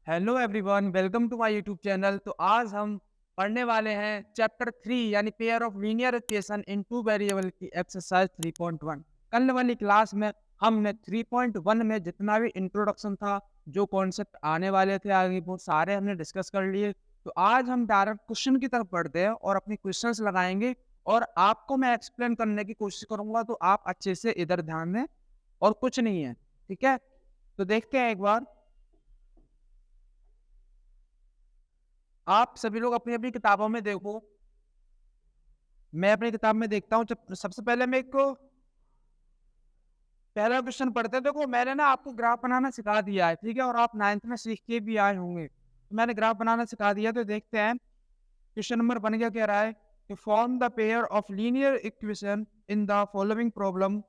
Hello everyone, welcome to my YouTube channel. तो आज हम पढ़ने वाले हैं चैप्टर 3 यानी pair of linear equation in two variable की एक्सरसाइज 3.1। कल वाली क्लास में हमने 3.1 में जितना भी इंट्रोडक्शन था, जो कॉन्सेप्ट आने वाले थे आगे, वो सारे हमने डिस्कस कर लिए। तो आज हम डायरेक्ट क्वेश्चन की तरफ बढ़ते हैं और अपनी क्वेश्चंस लगाएंगे और आपको मैं एक्सप्लेन करने की कोशिश करूंगा, तो आप अच्छे से इधर ध्यान दें और कुछ नहीं है। ठीक है, तो देखते हैं एक बार। आप सभी लोग अपनी अपनी किताबों में देखो। मैं अपनी किताब में देखता हूँ। जब सबसे पहले मैं एक पहला क्वेश्चन पढ़ते हैं। देखो, मैंने ना आपको ग्राफ बनाना सिखा दिया है, ठीक है, और आप 9th में सीख के भी आए होंगे। तो मैंने ग्राफ बनाना सिखा दिया, तो देखते हैं क्वेश्चन नंबर बन गया। कह रहा है कि form the pair of linear equation in the following problem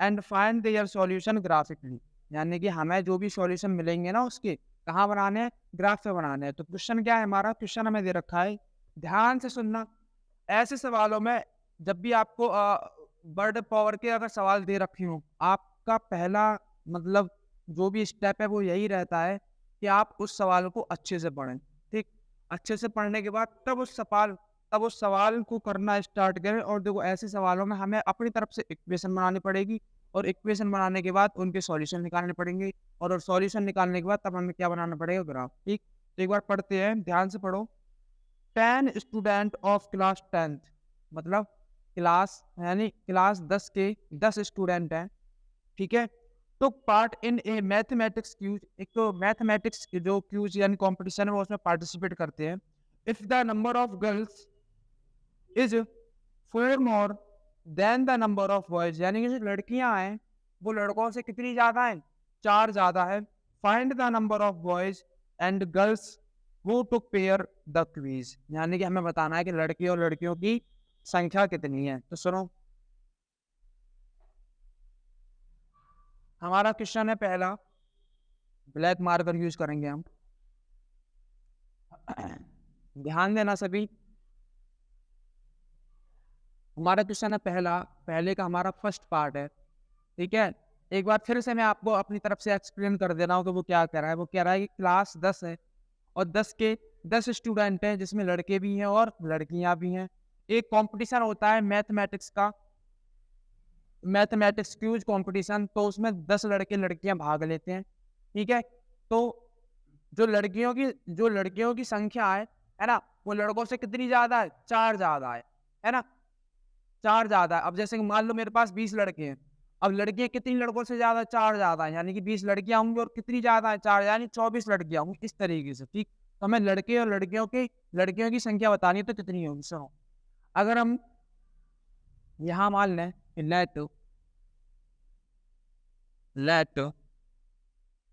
and find their solution graphically. यानी कि हमें जो भी सॉल्यूशन मिलेंगे ना, उसके कहाँ बनाने हैं, ग्राफ पे बनाने हैं। तो क्वेश्चन क्या है हमारा, क्वेश्चन हमें दे रखा है, ध्यान से सुनना। ऐसे सवालों में जब भी आपको वर्ड पावर के अगर सवाल दे रखी हो, आपका पहला मतलब जो भी स्टेप है वो यही रहता है कि आप उस सवाल को अच्छे से पढ़ें। ठीक, अच्छे से पढ़ने के बाद तब उस सवाल को करना स्टार्ट करें। और देखो, ऐसे सवालों में हमें अपनी तरफ से इक्वेशन बनानी पड़ेगी और इक्वेशन बनाने के बाद उनके सॉल्यूशन निकालने पड़ेंगे और सॉल्यूशन निकालने के बाद तब हमें क्या बनाना पड़ेगा, ग्राफ। ठीक, तो एक बार पढ़ते हैं, ध्यान से पढ़ो। 10 स्टूडेंट ऑफ क्लास 10th, मतलब क्लास यानी क्लास 10 के 10 स्टूडेंट हैं। ठीक है, तो part in a mathematics cues, एक तो मैथमेटिक्स के जो क्यूज यानी कंपटीशन है वो उसमें पार्टिसिपेट करते हैं। If the number of girls is 4 more than the number of boys, यानी कि जो लड़कियां हैं वो लड़कों से कितनी ज्यादा हैं, 4 ज्यादा है। Find the number of boys and girls वो टू पेयर द क्वीज, यानी कि हमें बताना है कि लड़के और लड़कियों की संख्या कितनी है। तो सुनो, हमारा क्वेश्चन है पहला, ब्लैक मार्कर यूज करेंगे हम। ध्यान देना सभी। हमारा क्वेश्चन है पहला, पहले का हमारा फर्स्ट पार्ट है। ठीक है, एक बार फिर से मैं आपको अपनी तरफ से एक्सप्लेन कर दे रहा हूँ कि वो क्या कह रहा है। वो कह रहा है कि क्लास 10 है और 10 के 10 स्टूडेंट हैं, जिसमें लड़के भी हैं और लड़कियां भी हैं। एक कंपटीशन होता है मैथमेटिक्स का, मैथमेटिक्स क्यूज कंपटीशन, तो उसमें 10 लड़के लड़कियां भाग लेते हैं। ठीक है, तो जो लड़कियों की संख्या है ना, वो लड़कों से कितनी ज्यादा है, 4 ज्यादा है ना, 4 ज्यादा है। अब जैसे कि मान लो मेरे पास 20 लड़के हैं, अब लड़कियां कितनी लड़कों से ज्यादा, 4 ज्यादा है, यानी कि 20 लड़कियां होंगी और कितनी ज्यादा है, 4, यानी 24 लड़कियां होंगी, इस तरीके से। ठीक, तो हमें लड़के और लड़कियों की संख्या बतानी है, तो कितनी होगी। सुनो, अगर हम यहाँ मान लें let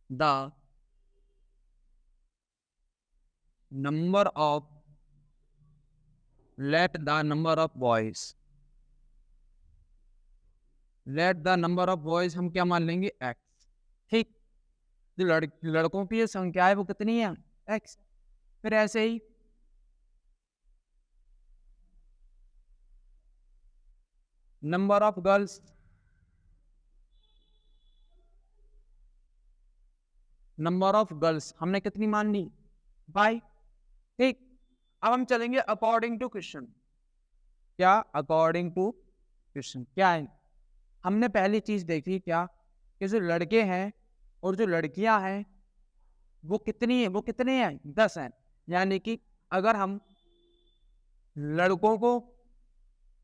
the number of let the number of boys let the number of boys हम क्या मान लेंगे, एक्स। ठीक, जो लड़कों की जो संख्या है वो कितनी है, एक्स। फिर ऐसे ही number of girls, number of girls हमने कितनी मान ली, बाई। ठीक, अब हम चलेंगे अकॉर्डिंग टू क्वेश्चन। क्या अकॉर्डिंग टू क्वेश्चन क्या है, हमने पहली चीज देखी क्या, कि जो लड़के हैं और जो लड़कियां हैं वो कितने हैं, 10 हैं। यानी कि अगर हम लड़कों को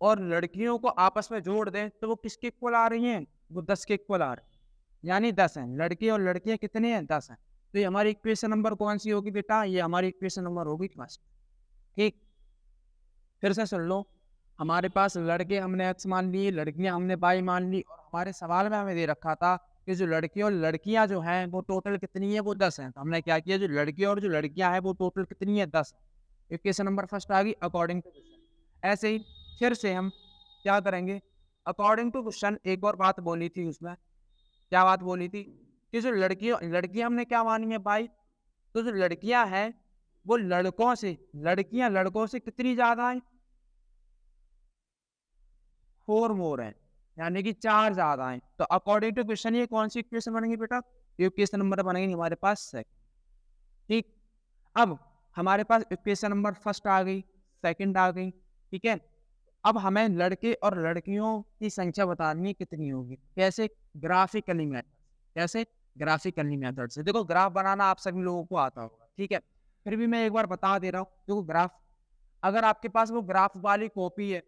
और लड़कियों को आपस में जोड़ दें तो वो किसके इक्वल आ रही हैं, वो 10 के इक्वल आ रही हैं, यानी 10 हैं। लड़के और लड़कियां कितने हैं, 10 हैं। तो ये हमारी इक्वेशन नंबर कौन सी होगी बेटा, ये हमारी इक्वेशन नंबर होगी फर्स्ट। ठीक, फिर से सुन लो, हमारे पास लड़के हमने एक्स मान लिए, लड़कियां हमने बाई मान ली, और हमारे सवाल में हमें दे रखा था कि जो लड़के और लड़कियां जो हैं वो टोटल कितनी है, वो 10 हैं। तो हमने क्या किया, जो लड़के और जो लड़कियां हैं वो टोटल कितनी है, 10 है। इक्वेशन नंबर फर्स्ट आ गई अकॉर्डिंग टू क्वेश्चन। ऐसे ही फिर से हम क्या करेंगे, अकॉर्डिंग टू क्वेश्चन एक और बात बोली थी उसमें। क्या बात बोली थी, कि जो लड़कियां हमने क्या मानी है बाई, तो जो लड़कियां हैं वो लड़कियां लड़कों से कितनी ज्यादा है, 4 मोर है, यानी कि 4 ज्यादा है। तो अकॉर्डिंग टू क्वेश्चन ये कौन सी इक्वेशन बनेगी बेटा, ये इक्वेशन नंबर बनेगी हमारे पास सेकंड। ठीक। अब हमारे पास इक्वेशन नंबर फर्स्ट आ गई, सेकंड आ गई, ठीक है। अब हमें लड़के और लड़कियों की संख्या बतानी है कितनी होगी, कैसे? Graphically method. कैसे? ग्राफिकली मेथड से। देखो ग्राफ बनाना आप सभी लोगों को आता होगा, ठीक है, फिर भी मैं एक बार बता दे रहा हूँ। देखो ग्राफ, अगर आपके पास वो ग्राफ वाली कॉपी है,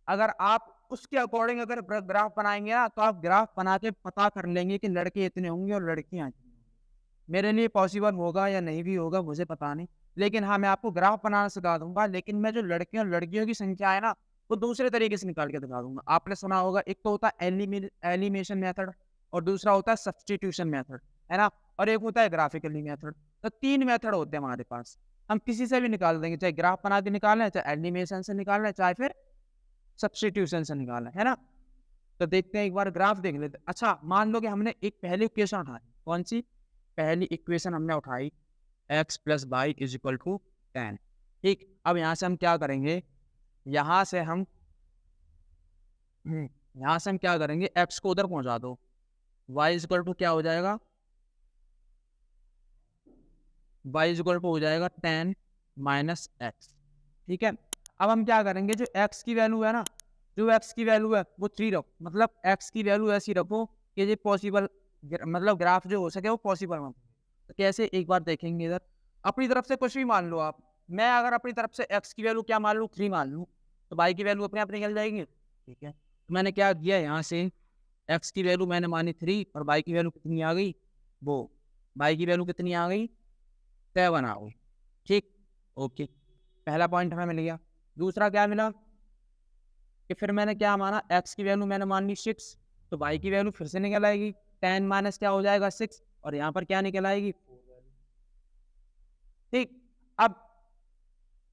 अगर आप उसके अकॉर्डिंग अगर ग्राफ बनाएंगे ना, तो आप ग्राफ बना के पता कर लेंगे कि लड़के इतने होंगे और लड़कियां इतनी होंगी। मेरे लिए पॉसिबल होगा या नहीं भी होगा मुझे पता नहीं, लेकिन हाँ मैं आपको ग्राफ बनाना सिखा दूंगा। लेकिन मैं जो लड़कियों और लड़कियों की संख्या है ना, वो दूसरे तरीके से निकाल के दिखा दूंगा। आपने सुना होगा, एक तो होता है एलिमिनेशन मेथड, और दूसरा होता है सब्सटीट्यूशन मेथड, है ना, और एक होता है ग्राफिकली मेथड। तो 3 मेथड होते हैं हमारे पास, हम किसी से भी निकाल देंगे, चाहे ग्राफ बना के निकालना है, चाहे एनिमेशन से निकालना है, चाहे फिर सब्स्टिट्यूशन से निकालना है ना। तो देखते हैं, एक बार ग्राफ देख लेते हैं। अच्छा मान लो कि हमने एक पहली इक्वेशन उठाई, कौन सी पहली इक्वेशन हमने उठाई, x plus y is equal to 10। ठीक, अब यहाँ से हम क्या करेंगे, यहाँ से हम क्या करेंगे, x को उधर पहुंचा दो, y इज इक्वल टू क्या हो जाएगा, y इज इक्वल टू हो जाएगा 10 माइनस एक्स। ठीक है, अब हम क्या करेंगे, जो x की वैल्यू है ना, जो x की वैल्यू है वो 3 रखो, मतलब x की वैल्यू ऐसी रखो कि ये पॉसिबल, मतलब ग्राफ जो हो सके वो पॉसिबल हो। तो कैसे, एक बार देखेंगे इधर, अपनी तरफ से कुछ भी मान लो आप। मैं अगर अपनी तरफ से x की वैल्यू क्या मान लूँ, 3 मान लूँ, तो y की वैल्यू अपने आप निकल जाएगी। ठीक है, तो मैंने क्या किया, यहाँ से x की वैल्यू मैंने मानी 3 और y की वैल्यू कितनी आ गई, वो y की वैल्यू कितनी आ गई, 7 आ गई। ठीक, ओके, पहला पॉइंट हमें मिल गया। दूसरा क्या मिला कि फिर मैंने क्या माना, x की वैल्यू मैंने मान ली 6, तो y की वैल्यू फिर से निकल आएगी, 10 माइनस क्या हो जाएगा 6, और यहाँ पर क्या निकल आएगी 4 वैल्यू। ठीक, अब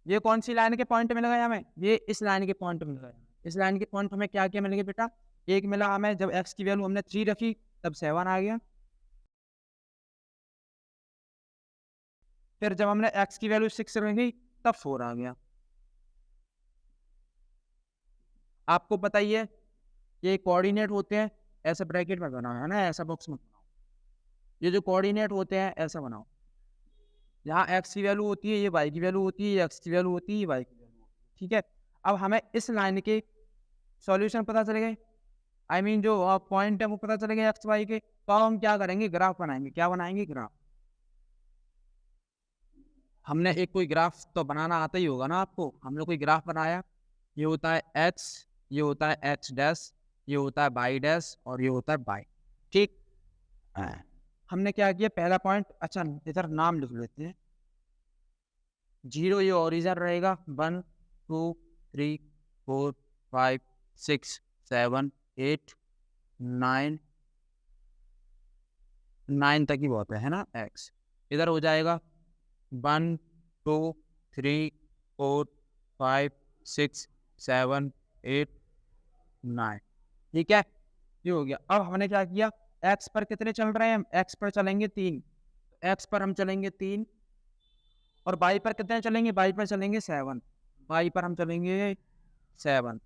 ये कौन सी लाइन के पॉइंट मिल गए हमें, ये इस लाइन के पॉइंट मिल गए। इस लाइन के पॉइंट हमें क्या क्या मिल गए बेटा, एक मिला हमें जब x की वैल्यू हमने 3 रखी तब 7 आ गया, फिर जब हमने x की वैल्यू 6 रखी तब 4 आ गया। आपको पता ही है ये कोऑर्डिनेट होते हैं, ऐसे ब्रैकेट में बनाओ, है ना, ऐसा बॉक्स में बनाओ। ये जो कोऑर्डिनेट होते हैं ऐसा बनाओ, यहाँ x की वैल्यू होती है, ये y की वैल्यू होती है, ये x की वैल्यू होती है, ये y की वैल्यू होती है। ठीक है, अब हमें इस लाइन के सॉल्यूशन पता चल गए, आई मीन जो पॉइंट है वो पता चल गए एक्स वाई के। तो अब हम क्या करेंगे, ग्राफ बनाएंगे। क्या बनाएंगे, ग्राफ। हमने एक कोई ग्राफ तो बनाना आता ही होगा ना आपको, हमने कोई ग्राफ बनाया, ये होता है एक्स, ये होता है एक्स डैश, ये होता है वाई डैश, और ये होता है वाई। ठीक, हमने क्या किया, पहला पॉइंट, अच्छा इधर नाम लिख लेते हैं, 0 ये ओरिजिन रहेगा, 1 2 3 4 5 6 7 8 9 9 तक ही बहुत है ना, एक्स इधर हो जाएगा 1 2 3 4 5 6 7 8 9। ठीक है, ये हो गया। अब हमने क्या किया, एक्स पर कितने चल रहे हैं, एक्स पर चलेंगे 3, एक्स पर हम चलेंगे 3, और वाई पर कितने चलेंगे, वाई पर चलेंगे 7, वाई पर हम चलेंगे 7।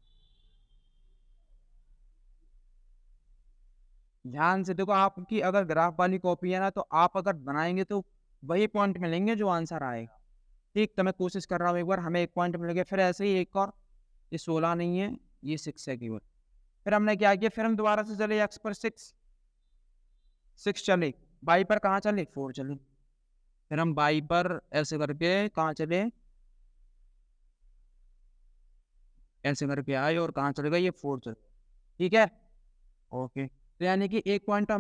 ध्यान से देखो, आपकी अगर ग्राफ वाली कॉपी है ना, तो आप अगर बनाएंगे तो वही पॉइंट मिलेंगे जो आंसर आएगा। ठीक, तो मैं कोशिश कर रहा हूँ, एक बार हमें एक पॉइंट मिल गया, फिर ऐसे ही एक और, ये 16 नहीं है, ये 6 है केवल। फिर हमने क्या किया, फिर हम दोबारा से चले एक्स पर 6 चले, वाई पर कहाँ चले, 4 चले, फिर हम वाई पर ऐसे करके कहाँ चले, ऐसे करके आए और कहाँ चले गए, ये 4 चले। ठीक है, ओके, तो यानी कि एक पॉइंट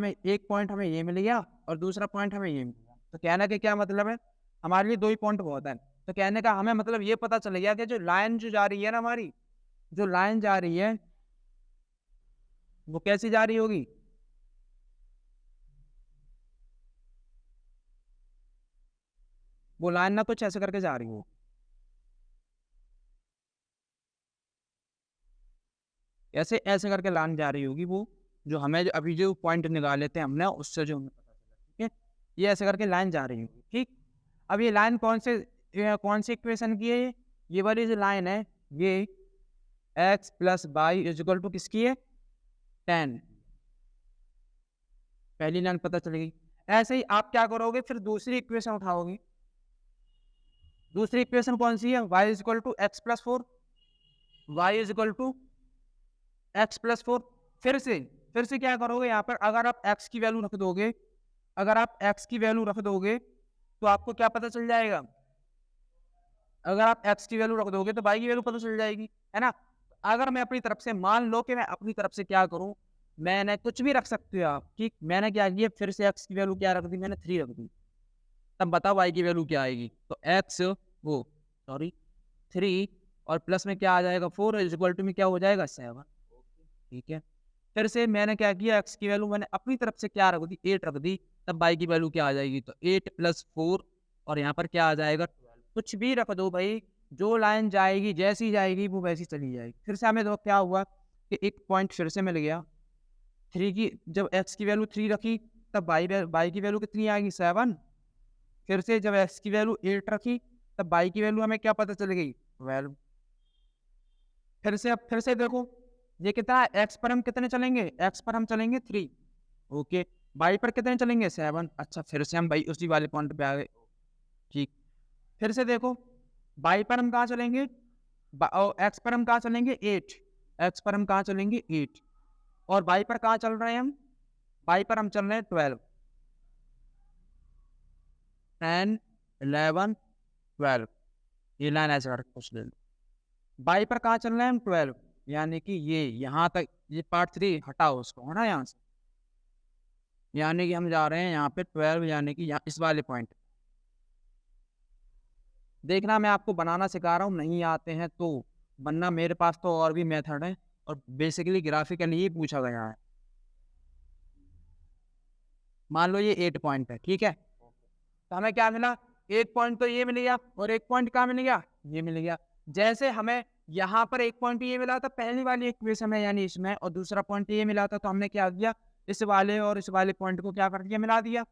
हमें ये मिल गया और दूसरा पॉइंट हमें ये मिल गया। तो कहने का क्या मतलब है, हमारे लिए 2 ही पॉइंट बहुत है। तो कहने का हमें मतलब ये पता चल गया कि जो लाइन जो जा रही है ना, हमारी जो लाइन जा रही है वो कैसी जा रही होगी, वो लाइन ना कुछ ऐसे करके जा रही हो, ऐसे ऐसे करके लाइन जा रही होगी वो, जो हमें जो अभी जो पॉइंट निकाल लेते हैं हमने उससे जो हमें पता चला। ठीक है, ये ऐसे करके लाइन जा रही होगी। ठीक, अब ये लाइन कौन सी इक्वेशन की है, ये वाली जो लाइन है, ये x plus y is equal to किसकी है, 10। पहली लाइन पता चल गई। ऐसे ही आप क्या करोगे, फिर दूसरी इक्वेशन उठाओगे, दूसरी इक्वेशन कौन सी है, y is equal to x plus four, y is equal to x plus four. फिर से क्या करोगे यहाँ पर, अगर आप x की वैल्यू रख दोगे, अगर आप x की वैल्यू रख दोगे तो आपको क्या पता चल जाएगा, अगर आप x की वैल्यू रख दोगे तो y की वैल्यू पता चल जाएगी, है ना। अगर मैं अपनी तरफ से, मान लो कि मैं अपनी तरफ से क्या करूं, मैंने कुछ भी रख सकते हो आप, ठीक, मैंने क्या किया, फिर से x की वैल्यू क्या रख दी, मैंने 3 रख दी। तब बताओ y की वैल्यू क्या आएगी, तो x वो सॉरी 3 और प्लस में क्या आ जाएगा 4 इज इक्वल टू में क्या हो जाएगा 7, ठीक है। फिर से मैंने क्या किया, x की वैल्यू मैंने अपनी तरफ से क्या रख दी, 8 रख दी, तब y की वैल्यू क्या आ जाएगी, तो 8 प्लस 4 और यहाँ पर क्या आ जाएगा 12। कुछ भी रख दो भाई, जो लाइन जाएगी जैसी जाएगी वो वैसी चली जाएगी। फिर से हमें तो क्या हुआ कि एक पॉइंट फिर से मिल गया, 3 की जब x की वैल्यू 3 रखी तब y की वैल्यू कितनी आएगी 7। फिर से जब x की वैल्यू 8 रखी तब y की वैल्यू हमें क्या पता चल गई 12। फिर से देखो ये कितना है, x पर हम कितने चलेंगे, x पर हम चलेंगे 3, ओके, y पर कितने चलेंगे 7। अच्छा, फिर से हम भाई उसी वाले पॉइंट पे आ गए, ठीक। फिर से देखो y पर हम कहाँ चलेंगे, x पर हम कहाँ चलेंगे 8, x पर हम कहाँ चलेंगे 8, और y पर कहाँ चल रहे हैं हम, y पर हम चल रहे हैं 12, 10 11 12, ये लाइन ऐसे करके कुछ ले लो। y पर कहाँ चल रहे हैं हम 12, यानी कि ये यहाँ तक, ये पार्ट 3 हटाओ उसको, है ना, यहाँ से, यानी कि हम जा रहे हैं यहाँ पे 12, यानी कि यहाँ इस वाले पॉइंट। देखना मैं आपको बनाना सिखा रहा हूँ, नहीं आते हैं तो बनना, मेरे पास तो और भी मेथड है और बेसिकली ग्राफिकली ही पूछा गया है। मान लो ये 8 पॉइंट है, ठीक है, तो हमें क्या मिला, एक पॉइंट तो ये मिल गया और एक पॉइंट कहाँ मिल गया, ये मिल गया। जैसे हमें यहाँ पर एक पॉइंट ये मिला था पहली वाली इक्वेशन में यानी इसमें, और दूसरा पॉइंट ये मिला था, तो हमने क्या किया, इस वाले और इस वाले पॉइंट को क्या कर दिया, मिला दिया,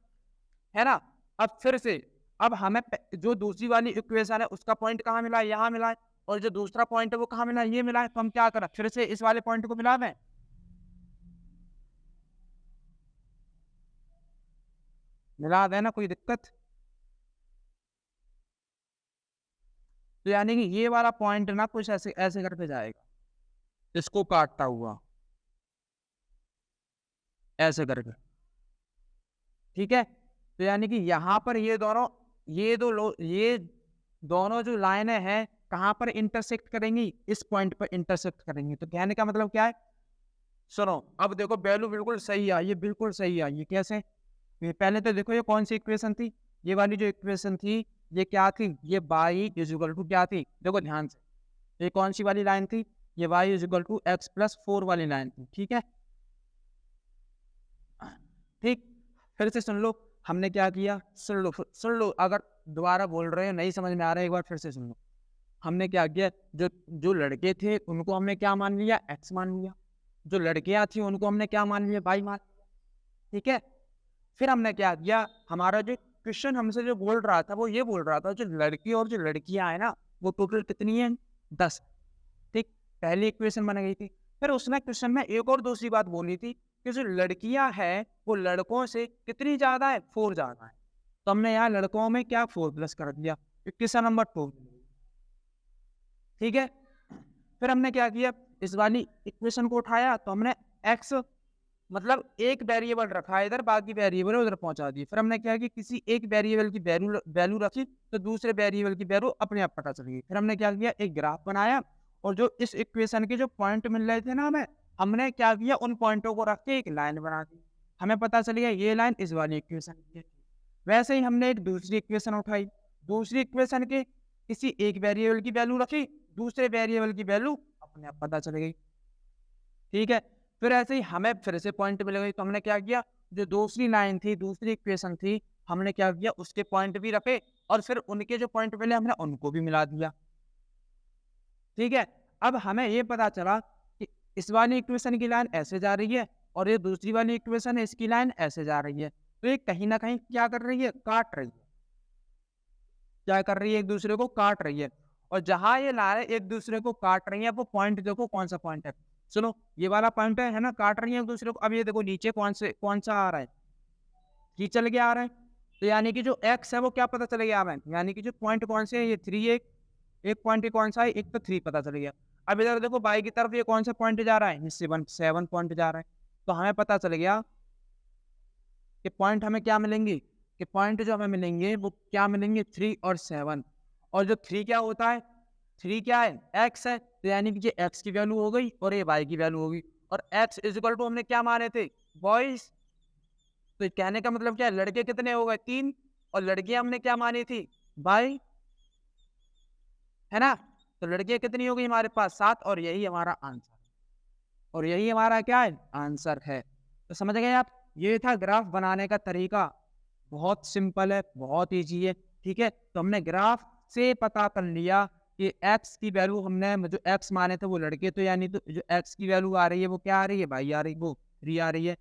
है ना। अब फिर से, अब हमें जो दूसरी वाली इक्वेशन है उसका पॉइंट कहाँ मिला, यहाँ मिला है, और जो दूसरा पॉइंट है वो कहाँ मिला, ये मिला है, तो हम क्या करें, फिर से इस वाले पॉइंट को मिला दें, मिला देना, कोई दिक्कत। तो यानी कि ये वाला पॉइंट ना कुछ ऐसे ऐसे करके जाएगा, इसको काटता हुआ ऐसे करके, ठीक है। तो यानी कि यहाँ पर ये दोनों जो लाइनें हैं कहाँ पर इंटरसेक्ट करेंगी, इस पॉइंट पर इंटरसेक्ट करेंगी। तो कहने का मतलब क्या है, सुनो, अब देखो वैल्यू बिल्कुल सही आई, ये बिल्कुल सही आई, ये कैसे, ये पहले तो देखो ये कौन सी इक्वेशन थी, ये वाली जो इक्वेशन थी ये क्या थी, ये y इज इक्वल टू क्या थी, देखो ध्यान से, ये कौन सी वाली लाइन थी, ये y is equal to x plus 4 वाली लाइन थी, ठीक है, ठीक। फिर से सुन लो हमने क्या किया, सुन लो, अगर दोबारा बोल रहे हो नहीं समझ में आ रहा है एक बार फिर से सुन लो। हमने क्या किया, जो जो लड़के थे उनको हमने क्या मान लिया, x मान लिया, जो लड़कियां थी उनको हमने क्या मान लिया, y मान लिया, ठीक है। फिर हमने क्या किया, हमारा जो क्वेश्चन हमसे जो बोल रहा था वो ये बोल रहा था, जो लड़की और जो लड़कियां है ना वो टोटल कितनी है 10, ठीक, पहली इक्वेशन बन गई थी। फिर उसने क्वेश्चन में एक और दूसरी बात बोली थी कि जो लड़कियां हैं वो लड़कों से कितनी ज्यादा है, 4 ज्यादा है, तो हमने यहाँ लड़कों में क्या 4 प्लस कर दिया, इक्वेशन नंबर 2, ठीक है। फिर हमने क्या किया, इस वाली इक्वेशन को उठाया तो हमने x मतलब एक वेरिएबल रखा है इधर, बाकी वेरिएबल उधर पहुंचा दिए। फिर हमने क्या किया, किसी एक वेरिएबल की वैल्यू रखी तो दूसरे वेरिएबल की वैल्यू अपने आप पता चल गई। फिर हमने क्या किया, एक ग्राफ बनाया और जो इस इक्वेशन के जो पॉइंट मिल रहे थे ना हमें, हमने क्या किया, उन पॉइंटों को रख के एक लाइन बना दी, हमें पता चल गया ये लाइन इस वाली इक्वेशन की है। वैसे ही हमने एक दूसरी इक्वेशन उठाई, दूसरी इक्वेशन के किसी एक वेरिएबल की वैल्यू रखी, दूसरे वेरिएबल की वैल्यू अपने आप पता चल गई, ठीक है। फिर ऐसे ही हमें फिर से पॉइंट मिल गई, तो हमने क्या किया, जो दूसरी लाइन थी, दूसरी इक्वेशन थी, हमने क्या किया, उसके पॉइंट भी रखे और फिर उनके जो पॉइंट मिले हमने उनको भी मिला दिया, ठीक है। अब हमें ये पता चला कि इस वाली इक्वेशन की लाइन ऐसे जा रही है और ये दूसरी वाली इक्वेशन है इसकी लाइन ऐसे जा रही है, तो ये कहीं ना कहीं क्या कर रही है, काट रही है, क्या कर रही है, एक दूसरे को काट रही है। और जहां ये लाइन एक दूसरे को काट रही है वो पॉइंट देखो कौन सा पॉइंट है, सुनो ये वाला पॉइंट है ना, काट रही है एक दूसरे को। अब ये देखो नीचे कौन सा आ रहा है, खींचल के आ रहा है, तो यानी कि जो x है वो क्या पता चल गया हमें, यानी कि जो पॉइंट कौन से है, ये 3 एक पॉइंट ये कौन सा है, एक तो 3 पता चल गया। अब इधर देखो बाई की तरफ ये कौन सा पॉइंट जा रहा है, ये 7 पॉइंट जा रहा है। तो हमें पता चल गया कि पॉइंट हमें क्या मिलेंगे, कि पॉइंट जो हमें मिलेंगे वो क्या मिलेंगे, 3 और 7। और जो 3 क्या होता है, 3 क्या है, x है, तो यानी कि ये x की वैल्यू हो गई और ये y की वैल्यू होगी। और x इक्वल टू हमने क्या माने थे, बॉयज। तो कहने का मतलब क्या है, लड़के कितने हो गए, 3, और लड़कियां हमने क्या मानी थी, बाई, है ना। तो लड़कियां कितनी हो गई हमारे पास, 7, और यही हमारा आंसर, और यही हमारा क्या है, आंसर है। तो समझ गए आप, ये था ग्राफ बनाने का तरीका। बहुत सिंपल है, बहुत ईजी है, ठीक है। तो हमने ग्राफ से पता कर लिया कि x की वैल्यू, हमने जो x माने थे वो लड़के, तो यानी तो जो x की वैल्यू आ रही है वो क्या आ रही है, बाई आ रही है, वो 3 आ रही है।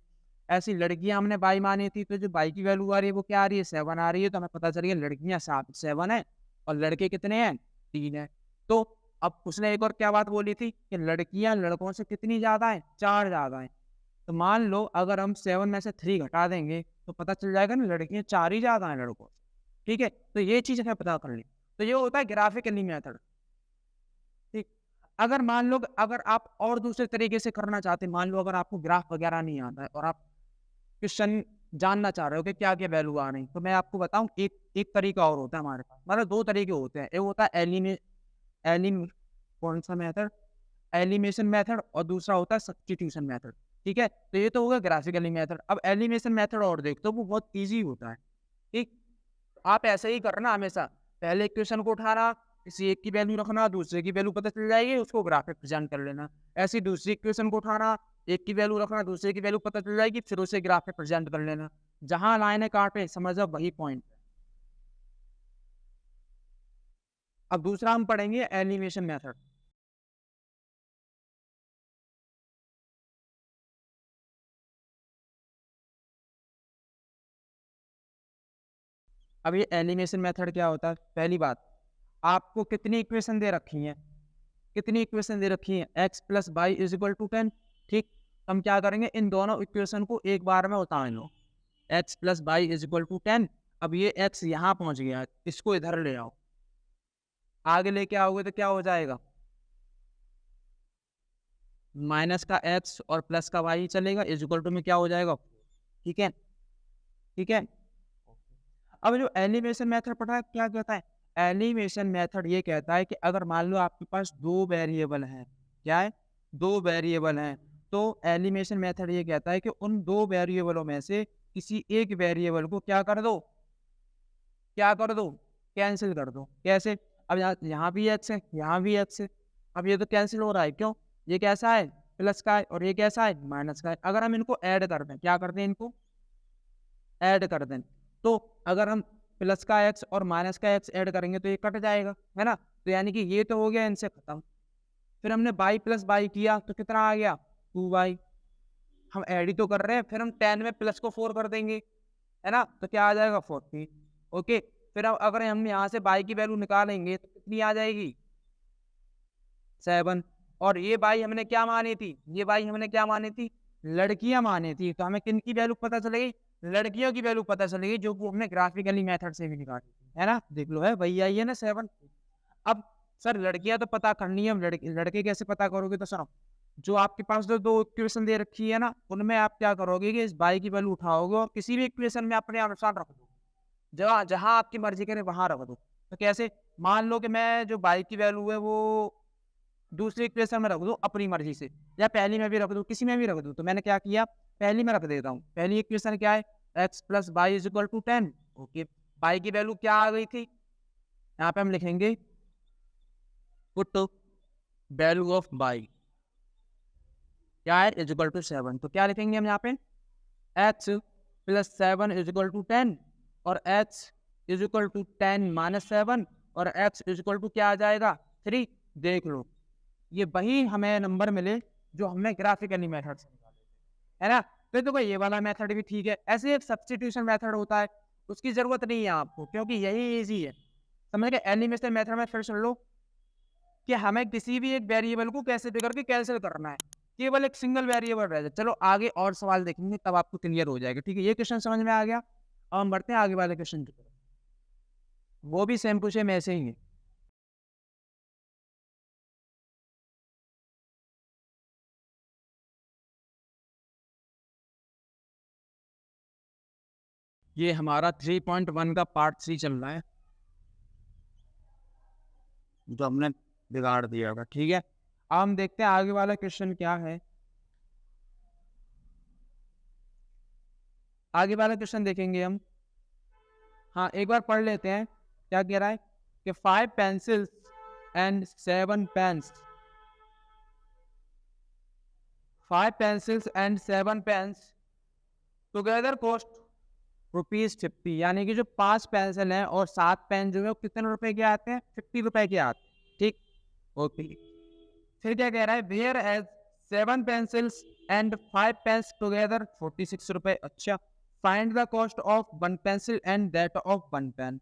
ऐसी लड़कियां हमने बाई मानी थी, तो जो बाई की वैल्यू आ रही है वो क्या आ रही है, 7 आ रही है। तो हमें पता चल गया लड़कियां 7 है और लड़के कितने हैं, 3 है। तो अब उसने एक और क्या बात बोली थी कि लड़कियां लड़कों से कितनी ज्यादा है, 4 ज्यादा है। तो मान लो अगर हम 7 में से 3 घटा देंगे तो पता चल जाएगा ना लड़कियां 4 ही ज्यादा है लड़कों से, ठीक है। तो ये चीज हमें पता कर ली। तो ये होता है ग्राफिकली मेथड, ठीक। अगर मान लो अगर आप और दूसरे तरीके से करना चाहते हैं, मान लो अगर आपको ग्राफ वगैरह नहीं आता है और आप क्वेश्चन जानना चाह रहे हो कि क्या क्या वैल्यू आ रही, तो मैं आपको बताऊं, एक एक तरीका और होता है हमारे पास, मतलब 2 तरीके होते हैं। एक होता है एलिम कौन सा मेथड, एलिमिनेशन मेथड, और दूसरा होता है सब्स्टिट्यूशन मेथड, ठीक है। तो ये तो होगा ग्राफिकली मेथड। अब एलिमिनेशन मेथड और देख तो वो बहुत ईजी होता है, ठीक। आप ऐसे ही करना हमेशा, पहले इक्वेशन को उठाना, किसी एक की वैल्यू रखना, दूसरे की वैल्यू पता चल जाएगी, उसको ग्राफ में प्रेजेंट कर लेना। ऐसी दूसरी इक्वेशन को उठाना, एक की वैल्यू रखना, दूसरे की वैल्यू पता चल जाएगी, फिर उसे ग्राफ में प्रेजेंट कर लेना। जहां लाइनें काटे समझ वही पॉइंट। अब दूसरा हम पढ़ेंगे एलिमिनेशन मेथड। अब ये एलिमिनेशन मेथड क्या होता है, पहली बात, आपको कितनी इक्वेशन दे रखी हैं, कितनी इक्वेशन दे रखी है, x plus y is equal to 10, ठीक। हम क्या करेंगे, इन दोनों इक्वेशन को एक बार में उतार लो, x plus y is equal to 10। अब ये x यहाँ पहुंच गया, इसको इधर ले आओ, आगे लेके आओगे तो क्या हो जाएगा, माइनस का x और प्लस का y चलेगा, इज इक्वल टू में क्या हो जाएगा, ठीक है, ठीक है। अब जो एलिमिनेशन मेथड पढ़ा है क्या कहता है, एलिमिनेशन मेथड ये कहता है कि अगर मान लो आपके पास 2 वेरिएबल हैं, क्या है, 2 वेरिएबल हैं, तो एलिमिनेशन मेथड ये कहता है कि उन 2 वेरिएबलों में से किसी एक वेरिएबल को क्या कर दो, क्या कर दो, कैंसिल कर दो। कैसे, अब यहाँ भी x है, यहाँ भी x है, अब ये तो कैंसिल हो रहा है, क्यों, ये कैसा है, प्लस का है, और ये कैसा है, माइनस का है। अगर हम इनको ऐड कर दें, क्या करते हैं, इनको ऐड कर दें, तो अगर हम प्लस का x और माइनस का x ऐड करेंगे तो ये कट जाएगा, है ना। तो यानी कि ये तो हो गया इनसे खत्म। फिर हमने बाई प्लस बाई किया तो कितना आ गया, 2y। हम ऐड ही तो कर रहे हैं, फिर हम 10 में प्लस को 4 कर देंगे, है ना, तो क्या आ जाएगा, 40। ओके, फिर अब अगर हम यहाँ से बाई की वैल्यू निकालेंगे तो कितनी आ जाएगी, 7। और ये बाई हमने क्या मानी थी, ये बाई हमने क्या मानी थी, लड़कियां मानी थी। तो हमें किन की वैल्यू पता चलेगी, लड़कियों की वैल्यू पता चलेगी, जो हमने ग्राफिकली मेथड से भी निकाली, है ना। देख लो, है वही आई है ना, 7। अब सर लड़कियां तो पता करनी है, लड़के कैसे पता करोगे, तो सुनो, जो आपके पास जो 2 इक्वेशन दे रखी है ना, उनमें आप क्या करोगे कि इस बाई की वैल्यू उठाओगे और किसी भी इक्वेशन में अपने अनुसार रख दो, जहाँ जहां आपकी मर्जी करे वहां रख दो। तो कैसे, मान लो कि मैं जो बाई की वैल्यू है वो दूसरी इक्वेशन में रख दूं अपनी मर्जी से, या पहली में भी रख दूं, किसी में भी रख दूं। तो मैंने क्या किया, पहली में रख देता हूँ। पहली इक्वेशन क्या है, x plus y is equal to 10। Okay, y की वैल्यू क्या आ गई थी, यहाँ पे हम लिखेंगे पुट वैल्यू ऑफ बाई क्या है, इज इक्वल टू 7। तो क्या लिखेंगे हम यहाँ पे, x plus 7 is equal to 10, और x is equal to 10 minus 7, और x इज इक्वल टू क्या आ जाएगा, 3। देख लो, ये वही हमें नंबर मिले जो हमने ग्राफिकली मेथड से निकाले थे, है ना। फिर तो ये वाला मेथड भी ठीक है। ऐसे एक सब्स्टिट्यूशन मेथड होता है, उसकी जरूरत नहीं है आपको, क्योंकि यही इजी है, समझ गए। एलिमिनेशन मेथड में फिर सुन लो कि हमें किसी भी एक वेरिएबल को कैसे भी करके कैंसिल करना है, केवल एक सिंगल वेरिएबल रह जाए। चलो आगे और सवाल देखेंगे, तब आपको क्लियर हो जाएगा, ठीक है। ये क्वेश्चन समझ में आ गया। अब हम बढ़ते हैं आगे वाले क्वेश्चन की तरफ, वो भी सेम टू सेम ऐसे ही है। ये हमारा 3.1 का पार्ट 3 चल रहा है, जो हमने बिगाड़ दिया होगा। ठीक है, अब हम देखते हैं आगे वाला क्वेश्चन क्या है। आगे वाला क्वेश्चन देखेंगे हम। हाँ, एक बार पढ़ लेते हैं क्या कह रहा है कि 5 pencils and 7 pens, 5 pencils and 7 pens together cost ₹50, यानी कि जो 5 पेंसिल हैं और 7 पेन जो है वो कितने रुपए के आते हैं? 50 रुपए के आते हैं। ठीक, ओके। फिर क्या कह रहा है, whereas 7 pencils and 5 pens together 46 रुपए। अच्छा, find the cost of 1 pencil and that of 1 pen.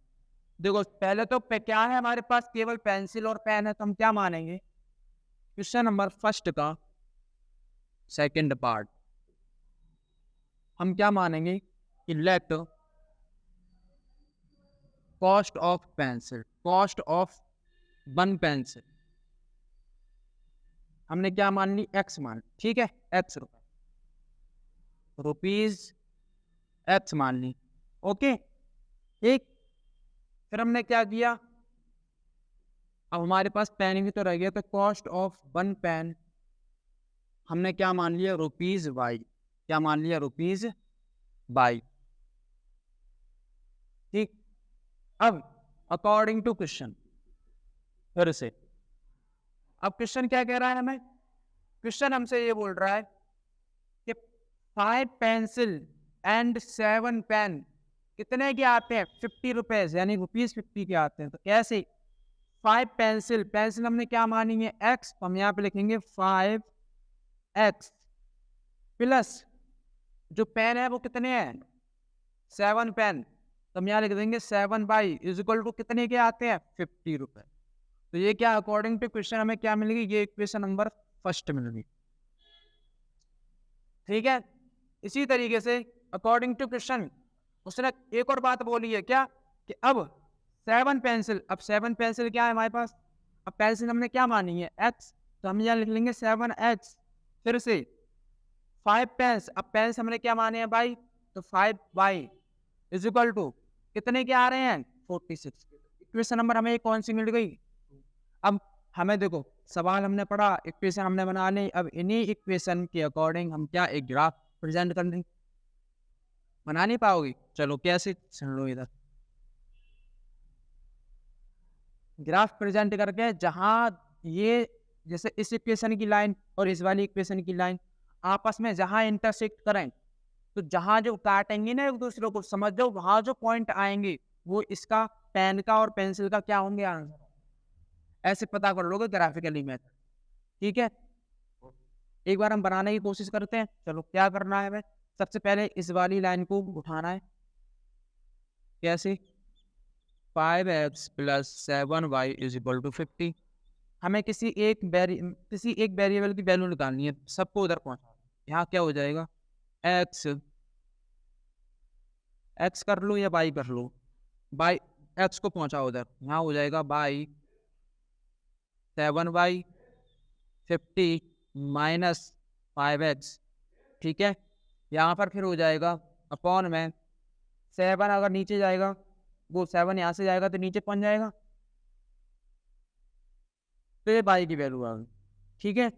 देखो पहले तो क्या है, हमारे पास केवल पेंसिल और पेन है, तो हम क्या मानेंगे, क्वेश्चन नंबर फर्स्ट का सेकंड पार्ट हम क्या मानेंगे कि let cost of pencil, cost of 1 pencil हमने क्या मान ली, एक्स मान, ठीक है, एक्स रुपए, रुपीज एक्स मान ली। ओके, ठीक। फिर हमने क्या किया, अब हमारे पास पेन भी तो रह गया, तो कॉस्ट ऑफ 1 पेन हमने क्या मान लिया, रुपीज वाई, क्या मान लिया, रुपीज बाई। ठीक, अब अकॉर्डिंग टू क्वेश्चन, फिर से अब क्वेश्चन क्या कह रहा है हमें, क्वेश्चन हमसे ये बोल रहा है कि 5 पेंसिल एंड 7 पेन कितने के आते हैं, 50 रुपीज, यानी ₹50 के आते हैं। तो कैसे, 5 पेंसिल, पेंसिल हमने क्या मानी है, एक्स, तो हम यहाँ पे लिखेंगे 5x प्लस जो पेन है वो कितने हैं, 7 पेन, तो हम यहाँ लिख देंगे 7 बाई इज इक्वल टू कितने के आते हैं, 50 रुपए। तो ये क्या अकॉर्डिंग टू क्वेश्चन हमें क्या मिलेगी, ये इक्वेशन नंबर फर्स्ट मिलेगी। ठीक है, इसी तरीके से अकॉर्डिंग टू क्वेश्चन उसने एक और बात बोली है क्या, कि अब 7 पेंसिल, अब 7 पेंसिल क्या है हमारे पास, अब पेंसिल हमने क्या मानी है, एक्स, तो हम यहाँ लिख लेंगे 7x। फिर से 5 पेंस, अब पेंस हमने क्या माने हैं बाई, तो 5y इज इक्वल टू कितने के आ रहे हैं, 46। इक्वेशन नंबर हमें कौन सी मिल गई। अब हमें देखो, सवाल हमने पढ़ा, इक्वेशन हमने बना ली, अब इन्हीं इक्वेशन के अकॉर्डिंग हम क्या एक ग्राफ प्रेजेंट कर दें। बना नहीं पाओगे, चलो कैसे, सुन लो इधर, ग्राफ प्रेजेंट करके जहां ये जैसे इस इक्वेशन की लाइन और इस वाली इक्वेशन की लाइन आपस में जहां इंटरसेक्ट करें, तो जहां जो काटेंगे ना एक दूसरे को, समझ जाओ वहां जो पॉइंट आएंगे वो इसका पेन का और पेंसिल का क्या होंगे आंसर, ऐसे पता कर लोगे ग्राफिकली मेथड। ठीक है, एक बार हम बनाने की कोशिश करते हैं। चलो क्या करना है, हमें सबसे पहले इस वाली लाइन को उठाना है, कैसे, 5x plus 7y is equal to 50। हमें किसी एक वेरिएबल की वैल्यू निकालनी है, सबको उधर पहुंचा, यहाँ क्या हो जाएगा, एक्स कर लो या बाई कर लो, बाई एक्स को पहुंचाओ उधर, यहाँ हो जाएगा बाई 7y 50 माइनस 5x। ठीक है, यहाँ पर फिर हो जाएगा अपॉन में 7, अगर नीचे जाएगा वो 7 यहाँ से जाएगा तो नीचे पहुंच जाएगा, तो ये बाई की वैल्यू आ गई। ठीक है,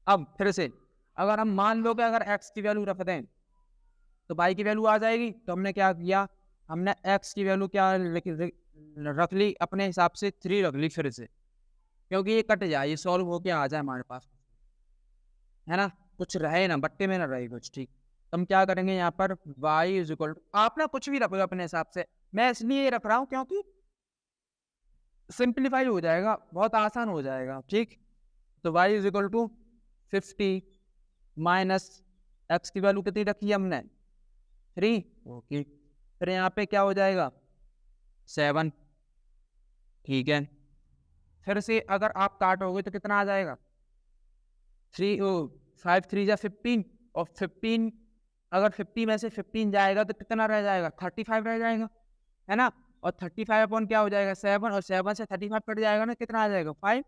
अब फिर से अगर हम मान लो कि अगर x की वैल्यू रख दें तो बाई की वैल्यू आ जाएगी, तो हमने क्या किया, हमने x की वैल्यू क्या रख ली, अपने हिसाब से 3 रख ली फिर से, क्योंकि ये कट जाए, ये सॉल्व होके आ जाए हमारे पास, है ना, कुछ रहे ना बट्टे में ना रहे कुछ। ठीक, तो हम क्या करेंगे यहाँ पर y इज इक्वल टू, आप ना कुछ भी रखोगे अपने हिसाब से, मैं इसलिए रख रहा हूँ क्योंकि सिंप्लीफाई हो जाएगा, बहुत आसान हो जाएगा। ठीक, तो y is equal to 50 minus x की वैल्यू कितनी रखी है हमने, 3। ओके, फिर यहाँ पे क्या हो जाएगा, 7। ठीक है, फिर से अगर आप काटोगे तो कितना आ जाएगा, 5 3 जा 15, और 15 अगर 50 में से 15 जाएगा तो कितना रह जाएगा, 35 रह जाएगा, है ना। और 35 अपॉन क्या हो जाएगा, 7, और 7 से 35 कट जाएगा ना, कितना आ जाएगा, 5।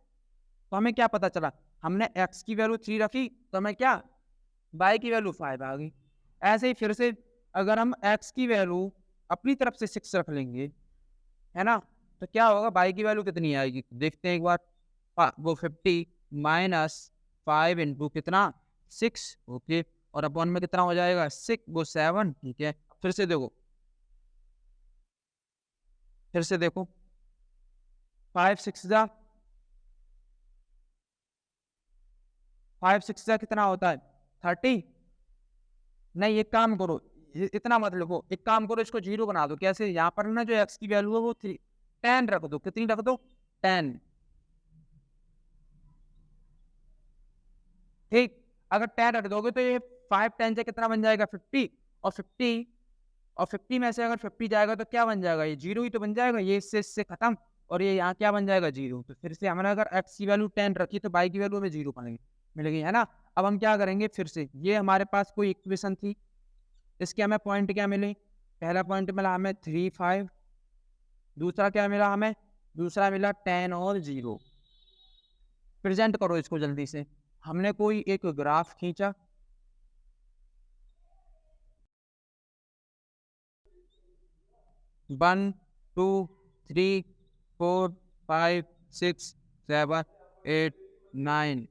तो हमें क्या पता चला, हमने x की वैल्यू 3 रखी तो हमें क्या, y की वैल्यू 5 आ गई। ऐसे ही फिर से अगर हम x की वैल्यू अपनी तरफ से 6 रख लेंगे, है ना, तो क्या होगा, y की वैल्यू कितनी आएगी, देखते हैं एक बार। वो 50 माइनस 5 इंटू कितना, 6, ओके, और अपॉन में कितना हो जाएगा, 6 वो 7, ठीक है। फिर से देखो, फिर से देखो, 5 6 जा 5 6 जा कितना होता है, 30। नहीं, एक काम करो, इतना मत लिखो, एक काम करो, इसको 0 बना दो। कैसे, यहाँ पर ना जो x की वैल्यू है वो 10 रख दो। कितनी रख दो, 10, ठीक। अगर 10 रख दोगे तो ये 5 10 से कितना बन जाएगा, 50, और 50 में से अगर 50 जाएगा तो क्या बन जाएगा, ये 0 ही तो बन जाएगा, ये इससे खत्म, और ये यहाँ क्या बन जाएगा, 0। तो फिर से हमने अगर x की वैल्यू 10 रखी तो y की वैल्यू हमें 0 मिलेगी, है ना। अब हम क्या करेंगे, फिर से ये हमारे पास कोई इक्वेशन थी, इसके हमें पॉइंट क्या मिले, पहला पॉइंट मिला हमें 3 5, दूसरा क्या मिला हमें, दूसरा मिला 10 और 0। प्रेजेंट करो इसको जल्दी से। हमने कोई एक ग्राफ खींचा, 1 2 3 4 5 6 7 8 9,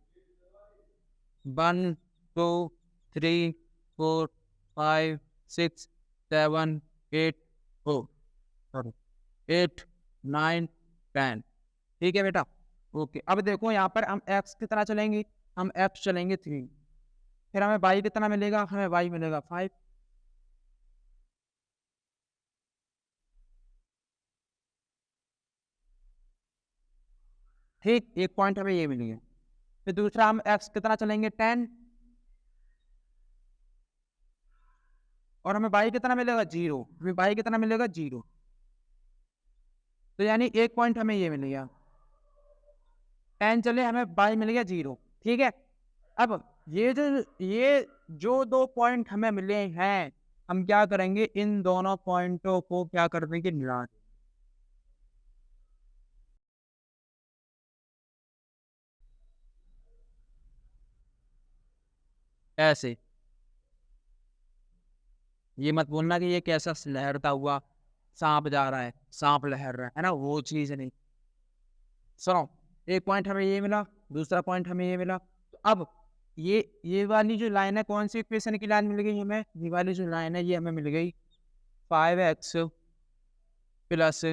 1 2 3 4 5 6 7 8 8 9 10, ठीक है बेटा, ओके। अब देखो यहाँ पर हम x कितना चलेंगे, हम x चलेंगे 3, फिर हमें y कितना मिलेगा, हमें y मिलेगा 5, ठीक, एक पॉइंट हमें ये मिल गया। फिर दूसरा हम x कितना चलेंगे, 10, और हमें y कितना मिलेगा, 0, हमें y कितना मिलेगा, 0। तो यानी एक पॉइंट हमें ये मिल गया, 10 चले, हमें y मिल गया 0, ठीक है। अब ये जो 2 पॉइंट हमें मिले हैं, हम क्या करेंगे, इन दोनों पॉइंटों को क्या कर देंगे, मिला देंगे। ऐसे, ये मत बोलना कि ये कैसा लहरता हुआ सांप जा रहा है, सांप लहर रहा है ना, वो चीज नहीं। सुनो, एक पॉइंट हमें ये मिला, दूसरा पॉइंट हमें ये मिला, तो अब ये वाली जो लाइन है, कौन सी इक्वेशन की लाइन मिल गई हमें, ये वाली जो लाइन है ये हमें मिल गई 5x plus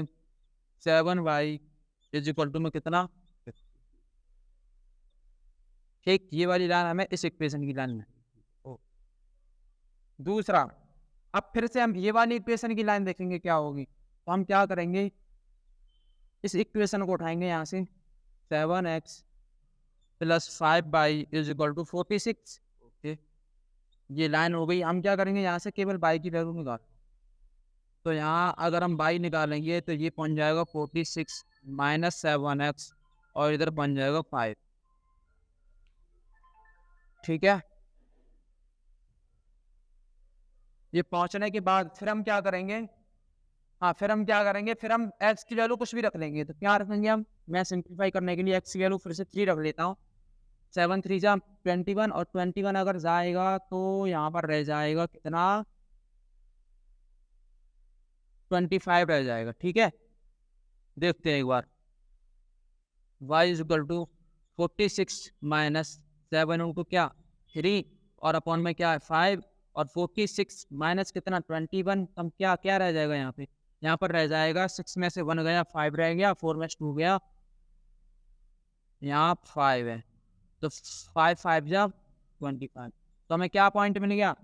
7y is equal to में कितना, ठीक, ये वाली लाइन हमें इस इक्वेशन की लाइन में। दूसरा, अब फिर से हम ये वाली इक्वेशन की लाइन देखेंगे क्या होगी, तो हम क्या करेंगे, इस इक्वेशन को उठाएंगे यहाँ से, 7x plus 5y is equal to 46, okay, ये लाइन हो गई। हम क्या करेंगे, यहाँ से केवल y की वैल्यू निकाल, तो यहाँ अगर हम y निकालेंगे तो ये बन जाएगा 46 माइनस 7x, और इधर बन जाएगा 5, ठीक है। ये पहुंचने के बाद फिर हम क्या करेंगे, हाँ फिर हम क्या करेंगे, फिर हम x की वैल्यू कुछ भी रख लेंगे, तो क्या रखेंगे हम, मैं सिंप्लीफाई करने के लिए x की वैल्यू फिर से 3 रख लेता हूँ। 7 3 जा 21, और 21 अगर जाएगा तो यहाँ पर रह जाएगा कितना, 25 रह जाएगा, ठीक है। देखते हैं एक बार, y is equal to 46 minus 7 उनको क्या 3, और अपॉन में क्या है 5, और 46 माइनस कितना 21, हम क्या क्या रह जाएगा यहाँ पे, यहाँ पर रह जाएगा 6 में से 1 गया, 5 रह गया, 4 में से 2 गया, यहाँ 5 है, तो 5 5 जा 25, तो हमें क्या पॉइंट मिल गया,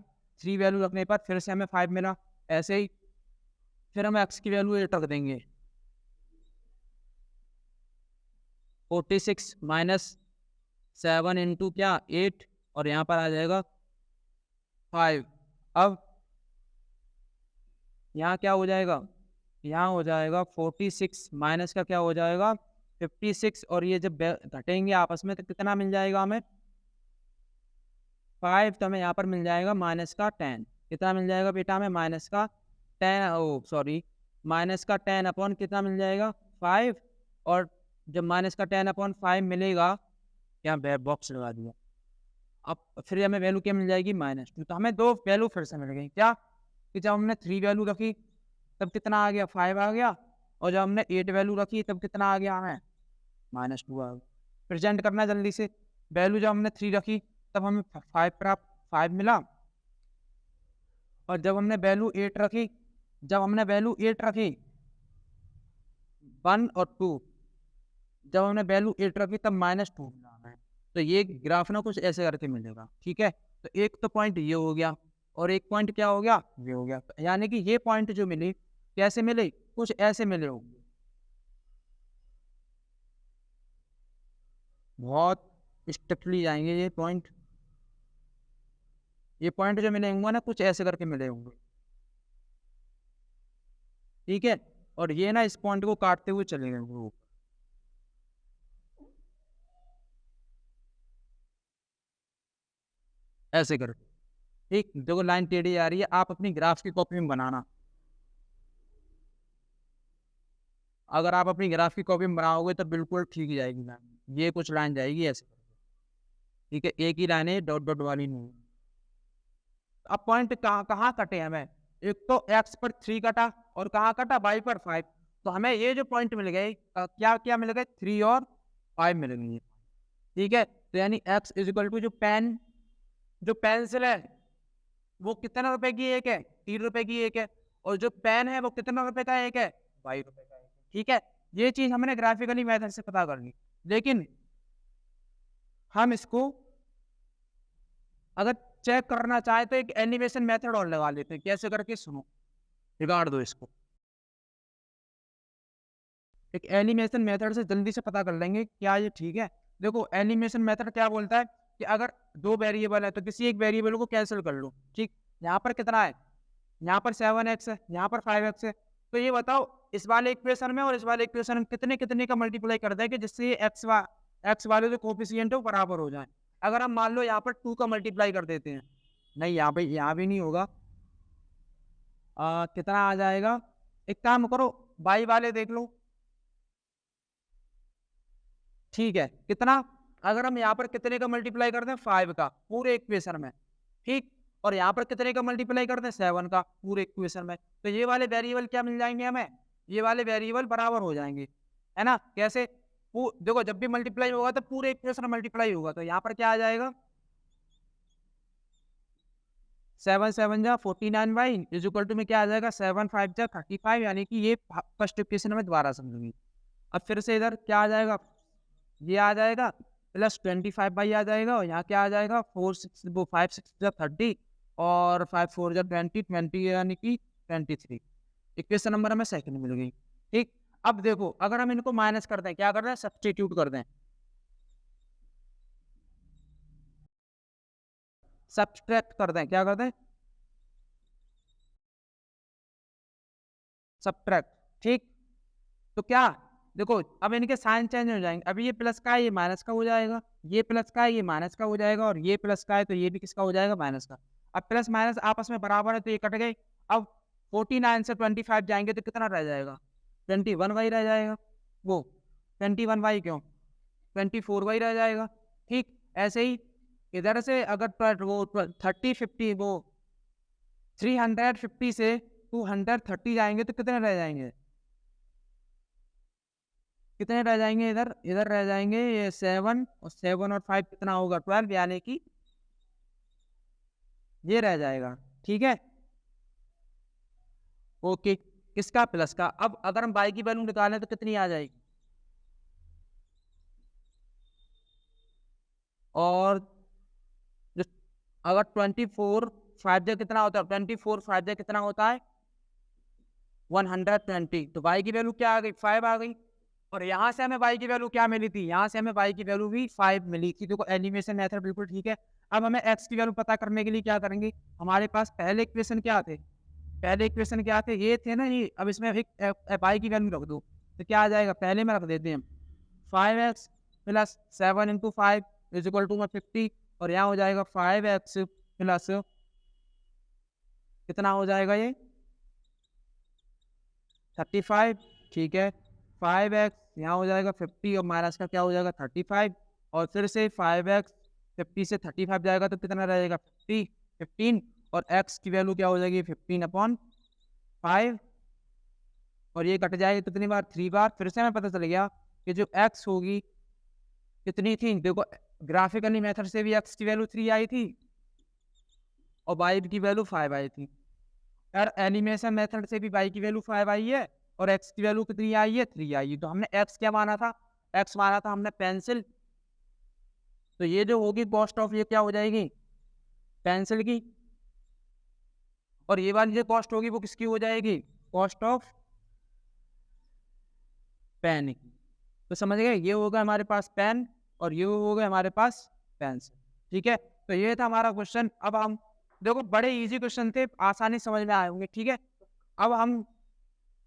3 वैल्यू रखने पर फिर से हमें 5 मिला। ऐसे ही फिर हम x की वैल्यू 8 रख देंगे, 46 माइनस 7 इंटू क्या 8, और यहाँ पर आ जाएगा 5। अब यहाँ क्या हो जाएगा, यहाँ हो जाएगा 46 माइनस का क्या हो जाएगा 56, और ये जब घटेंगे आपस में तो कितना मिल जाएगा हमें 5, तो हमें यहाँ पर मिल जाएगा माइनस का 10, कितना मिल जाएगा बेटा हमें, माइनस का 10 अपॉन कितना मिल जाएगा 5। और जब माइनस का 10/5 मिलेगा, यहाँ बॉक्स लगा दिया, अब फिर हमें वैल्यू क्या मिल जाएगी -2। तो हमें दो वैल्यू फिर से मिल गई, क्या कि जब हमने 3 वैल्यू रखी तब कितना आ गया 5 आ गया, और जब हमने 8 वैल्यू रखी तब कितना आ गया हमें -2 आ गया। प्रेजेंट करना है जल्दी से, वैल्यू जब हमने 3 रखी तब हमें 5 मिला, और जब हमने वैल्यू 8 रखी 1 और 2, जब हमने वैल्यू 8 रखी तब -2 मिला हमें। तो ये ग्राफ ना कुछ ऐसे करके मिलेगा, ठीक है। तो एक तो पॉइंट ये हो गया, और एक पॉइंट क्या हो गया, ये हो गया। यानी कि ये पॉइंट जो मिली कैसे मिले, कुछ ऐसे मिले होंगे, बहुत स्ट्रिक्टली जाएंगे ये पॉइंट जो मिले होंगे ना कुछ ऐसे करके मिले होंगे, ठीक है। और ये ना इस पॉइंट को काटते हुए चले गए वो, ऐसे करके, ठीक। देखो लाइन टेढ़ी आ रही है, आप अपनी ग्राफ की कॉपी में बनाना, अगर आप अपनी ग्राफ की कॉपी में बनाओगे तो बिल्कुल ठीक जाएगी लाइन, ये कुछ लाइन जाएगी ऐसे, ठीक है। एक ही लाइन है, डॉट डॉट वाली नहीं। अब पॉइंट कहाँ कहाँ कटे हमें, एक तो x पर 3 कटा, और कहाँ कटा y पर 5। तो हमें ये जो पॉइंट मिल गए क्या क्या मिल गए, 3 और 5 मिल गए, ठीक है। तो यानी x इक्वल टू जो पेंसिल है वो कितने रुपए की एक है, 3 रुपए की एक है, और जो पेन है वो कितने रुपए का एक है, 22 रुपए का एक है, ठीक है। ये चीज हमने ग्राफिकली मेथड से पता कर ली, लेकिन हम इसको अगर चेक करना चाहे तो एक एनिमेशन मेथड और लगा लेते हैं, कैसे करके सुनो, रिगार्ड दो इसको। एक एनिमेशन मेथड से जल्दी से पता कर लेंगे क्या ये ठीक है। देखो एनिमेशन मेथड क्या बोलता है कि अगर दो वेरिएबल है तो किसी एक वेरिएबल को कैंसिल कर लो, ठीक। यहाँ पर कितना है, यहाँ पर 7x है, यहाँ पर 5x है। तो ये बताओ इस वाले इक्वेशन में और इस वाले इक्वेशन में कितने कितने का मल्टीप्लाई कर दें कि जिससे ये एक्स वाले जो कोफिशिएंट है वो बराबर हो जाए। अगर हम मान लो यहाँ पर 2 का मल्टीप्लाई कर देते हैं, नहीं यहाँ भी नहीं होगा, कितना आ जाएगा, एक काम करो बाई वाले देख लो, ठीक है। कितना, अगर हम यहाँ पर कितने का मल्टीप्लाई कर दें 5 का पूरे इक्वेशन में, ठीक। और यहाँ पर कितने का मल्टीप्लाई कर दें 7 का पूरे इक्वेशन में, तो ये वाले वेरिएबल क्या मिल जाएंगे हमें, ये वाले वेरिएबल बराबर हो जाएंगे, है ना। कैसे, देखो जब भी मल्टीप्लाई होगा तो पूरे इक्वेशन मल्टीप्लाई होगा, तो यहाँ पर क्या आ जाएगा 7 7 जा 49y इज इक्वल टू में क्या आ जाएगा 7 5 जा 35, यानी कि ये फर्स्ट इक्वेशन में दोबारा समझूंगी। अब फिर से इधर क्या आ जाएगा, ये आ जाएगा प्लस 25 आ जाएगा, और यहाँ क्या आ जाएगा 5 6 जा 30 और 5 4 जा 20 यानी कि 23। इक्वेशन नंबर हमें सेकंड मिल गई, ठीक। अब देखो अगर हम इनको माइनस कर दें, क्या कर रहे हैं, सब्स्टिट्यूट कर दें, सब्सट्रैक्ट कर दें, क्या कर दें, सब्ट्रैक्ट, ठीक। तो क्या, देखो अब इनके साइन चेंज हो जाएंगे, अभी ये प्लस का है ये माइनस का हो जाएगा, ये प्लस का है ये माइनस का हो जाएगा, और ये प्लस का है तो ये भी किसका हो जाएगा, माइनस का। अब प्लस माइनस आपस में बराबर है तो ये कट गए। अब 49 से 25 जाएंगे तो कितना रह जाएगा, 21y रह जाएगा, वो 21y क्यों 24y रह जाएगा, ठीक। ऐसे ही इधर से अगर वो 30 50 वो 350 से 230 जाएंगे तो कितने रह जाएंगे, कितने रह जाएंगे, इधर इधर रह जाएंगे ये 7 और 7 और 5 कितना होगा 12, यानी कि ये रह जाएगा, ठीक है। ओके, किसका, प्लस का। अब अगर हम y की वैल्यू निकालें तो कितनी आ जाएगी, और जो अगर 24 5 कितना होता है, 24 5 कितना होता है 120, तो y की वैल्यू क्या आ गई 5 आ गई। और यहाँ से हमें y की वैल्यू क्या मिली थी, यहाँ से हमें y की वैल्यू भी 5 मिली थी। देखो एलिमिनेशन मेथड बिल्कुल ठीक है। अब हमें x की वैल्यू पता करने के लिए क्या करेंगे, हमारे पास पहले इक्वेशन क्या थे, पहले इक्वेशन क्या थे, ये थे ना ये। अब इसमें एक y की वैल्यू रख दो तो क्या आ जाएगा, पहले में रख देते हैं हम 5x plus 7 into 5 is equal to 50, और यहाँ हो जाएगा 5x प्लस कितना हो जाएगा ये 35, ठीक है। 5x यहाँ हो जाएगा 50 और माइनस का क्या हो जाएगा 35, और फिर से 5x 50 से 35 जाएगा तो कितना रहेगा 15, और x की वैल्यू क्या हो जाएगी 15/5, और ये कट जाएगी कितनी बार 3 बार। फिर से हमें पता चल गया कि जो x होगी कितनी थी, देखो ग्राफिकली मेथड से भी x की वैल्यू 3 आई थी और y की वैल्यू 5 आई थी। यार एनिमेशन मेथड से भी y की वैल्यू 5 आई है और x की वैल्यू कितनी आई है 3 आई है। तो हमने x क्या माना था, x माना था हमने पेंसिल, तो ये जो होगी कॉस्ट ऑफ ये क्या हो जाएगी पेंसिल की, और ये वाली जो कॉस्ट होगी वो किसकी हो जाएगी कॉस्ट ऑफ पेन की। तो समझ गए, ये होगा हमारे पास पेन और ये होगा हमारे पास पेंसिल, ठीक है। तो ये था हमारा क्वेश्चन। अब हम देखो बड़े इजी क्वेश्चन थे, आसानी समझ में आए होंगे, ठीक है। अब हम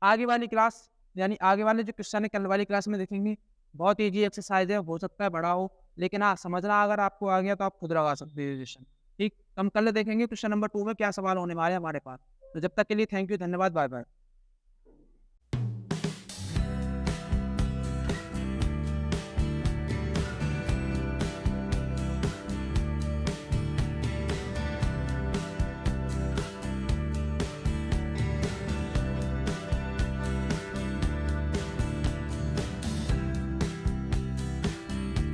आगे वाली क्लास यानी आगे वाले जो क्वेश्चन है कल वाली क्लास में देखेंगे। बहुत इजी एक्सरसाइज है, हो सकता है बड़ा हो, लेकिन हाँ समझना अगर आपको आ गया तो आप खुद लगा सकते हो रिविजन, ठीक। हम कल देखेंगे क्वेश्चन नंबर 2 में क्या सवाल होने वाले हैं हमारे पास। तो जब तक के लिए थैंक यू, धन्यवाद, बाय बाय।